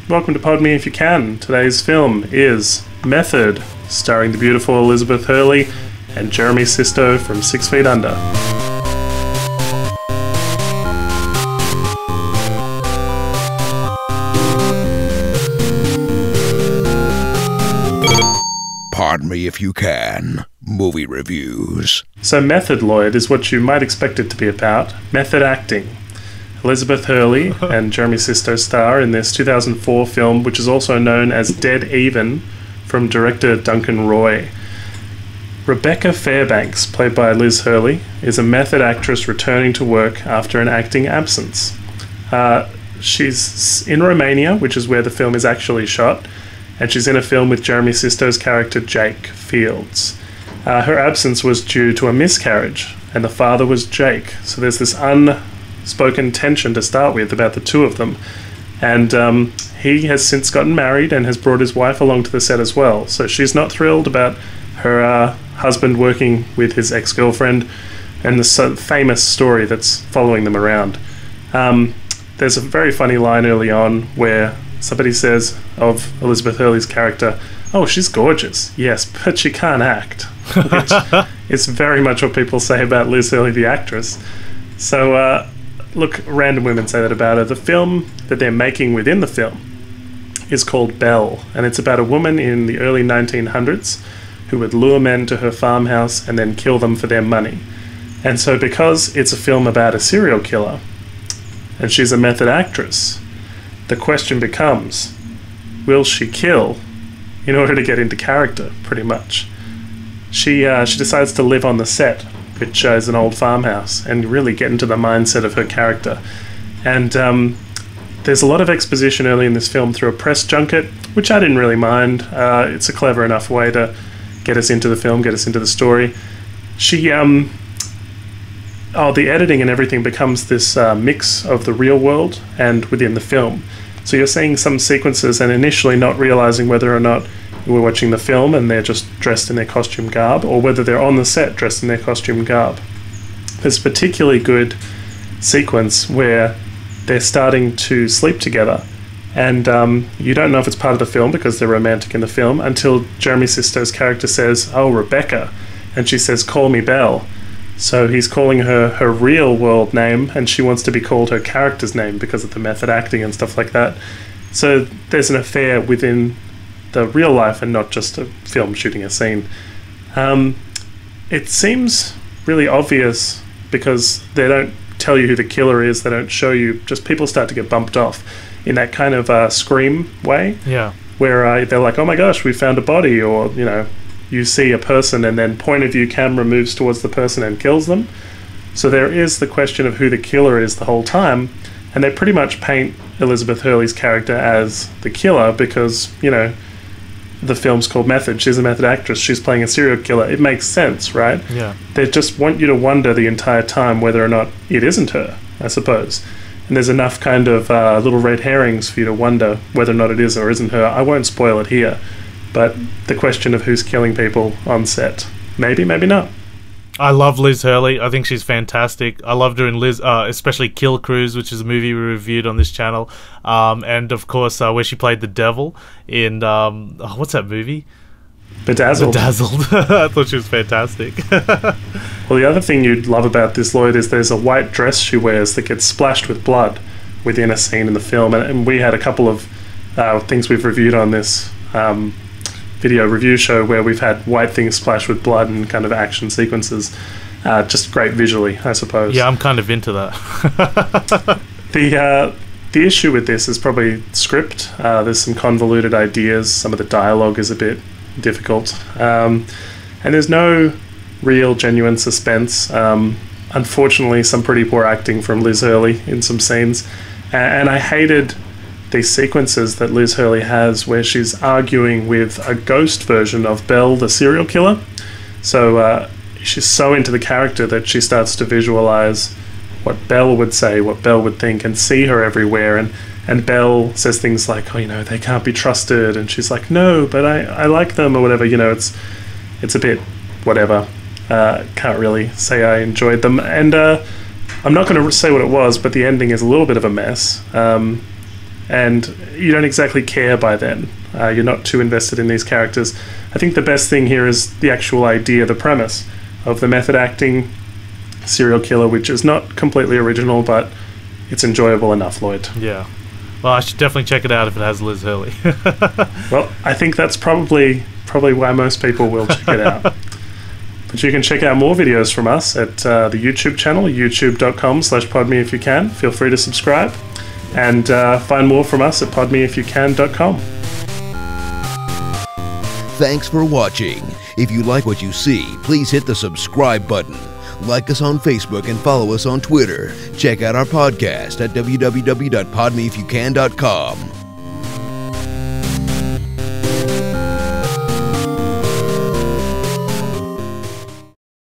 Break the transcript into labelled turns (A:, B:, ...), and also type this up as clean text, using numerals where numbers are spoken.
A: Welcome to Pod Me If You Can. Today's film is Method, starring the beautiful Elizabeth Hurley and Jeremy Sisto from 6 Feet Under.
B: Pardon me if you can. Movie reviews.
A: So Method, Lloyd, is what you might expect it to be about. Method acting. Elizabeth Hurley and Jeremy Sisto star in this 2004 film, which is also known as Dead Even, from director Duncan Roy. Rebecca Fairbanks, played by Liz Hurley, is a method actress returning to work after an acting absence. She's in Romania, which is where the film is actually shot, and she's in a film with Jeremy Sisto's character Jake Fields. Her absence was due to a miscarriage, and the father was Jake. So there's this unspoken tension to start with about the two of them. And he has since gotten married and has brought his wife along to the set as well. So she's not thrilled about her husband working with his ex-girlfriend and the famous story that's following them around. There's a very funny line early on where somebody says of Elizabeth Hurley's character, "Oh, she's gorgeous, yes, but she can't act." Which is very much what people say about Liz Hurley, the actress. So, look, random women say that about her. The film that they're making within the film is called Belle, and it's about a woman in the early 1900s who would lure men to her farmhouse and then kill them for their money. And so because it's a film about a serial killer, and she's a method actress, the question becomes, will she kill in order to get into character, pretty much? She decides to live on the set, which is an old farmhouse, and really get into the mindset of her character. And there's a lot of exposition early in this film through a press junket, which I didn't really mind. It's a clever enough way to get us into the film, get us into the story. The editing and everything becomes this mix of the real world and within the film. So you're seeing some sequences and initially not realizing whether or not we're watching the film and they're just dressed in their costume garb, or whether they're on the set dressed in their costume garb. There's a particularly good sequence where they're starting to sleep together, and you don't know if it's part of the film because they're romantic in the film until Jeremy Sisto's character says, "Oh, Rebecca," and she says, "Call me Belle." So he's calling her her real world name, and she wants to be called her character's name because of the method acting and stuff like that. So there's an affair within the real life and not just a film shooting a scene. It seems really obvious because they don't tell you who the killer is, they don't show you, just people start to get bumped off in that kind of Scream way.
C: Yeah.
A: Where they're like, "Oh my gosh, we found a body," or, you know, you see a person and then point of view camera moves towards the person and kills them. So there is the question of who the killer is the whole time, and they pretty much paint Elizabeth Hurley's character as the killer because, you know, the film's called Method. She's a method actress. She's playing a serial killer. It makes sense, right?
C: Yeah.
A: They just want you to wonder the entire time whether or not it isn't her, I suppose. And there's enough kind of little red herrings for you to wonder whether or not it is or isn't her. I won't spoil it here, but the question of who's killing people on set. Maybe, maybe not.
C: I love Liz Hurley. I think she's fantastic. I loved her in Liz, especially Kill Cruise, which is a movie we reviewed on this channel. And of course, where she played the devil in, what's that movie?
A: Bedazzled.
C: Bedazzled. I thought she was fantastic.
A: Well, the other thing you'd love about this, Lloyd, is there's a white dress she wears that gets splashed with blood within a scene in the film. And we had a couple of things we've reviewed on this video review show where we've had white things splashed with blood and kind of action sequences. Just great visually, I suppose.
C: Yeah, I'm kind of into that.
A: The issue with this is probably script. There's some convoluted ideas. Some of the dialogue is a bit difficult. And there's no real genuine suspense. Unfortunately, some pretty poor acting from Liz Hurley in some scenes. And I hated these sequences that Liz Hurley has where she's arguing with a ghost version of Belle, the serial killer. So she's so into the character that she starts to visualize what Belle would say, what Belle would think, and see her everywhere. And Belle says things like, "Oh, you know, they can't be trusted," and she's like, "No, but I like them," or whatever. You know, it's a bit whatever. Can't really say I enjoyed them. And I'm not going to say what it was, but the ending is a little bit of a mess. and you don't exactly care by then. You're not too invested in these characters. I think the best thing here is the actual idea, the premise of the method acting serial killer, which is not completely original, but it's enjoyable enough, Lloyd.
C: Yeah. Well, I should definitely check it out if it has Liz Hurley.
A: Well, I think that's probably why most people will check it out. But you can check out more videos from us at the YouTube channel, youtube.com/podme if you can. Feel free to subscribe. And find more from us at podmeifyoucan.com.
B: Thanks for watching. If you like what you see, please hit the subscribe button. Like us on Facebook and follow us on Twitter. Check out our podcast at www.podmeifyoucan.com.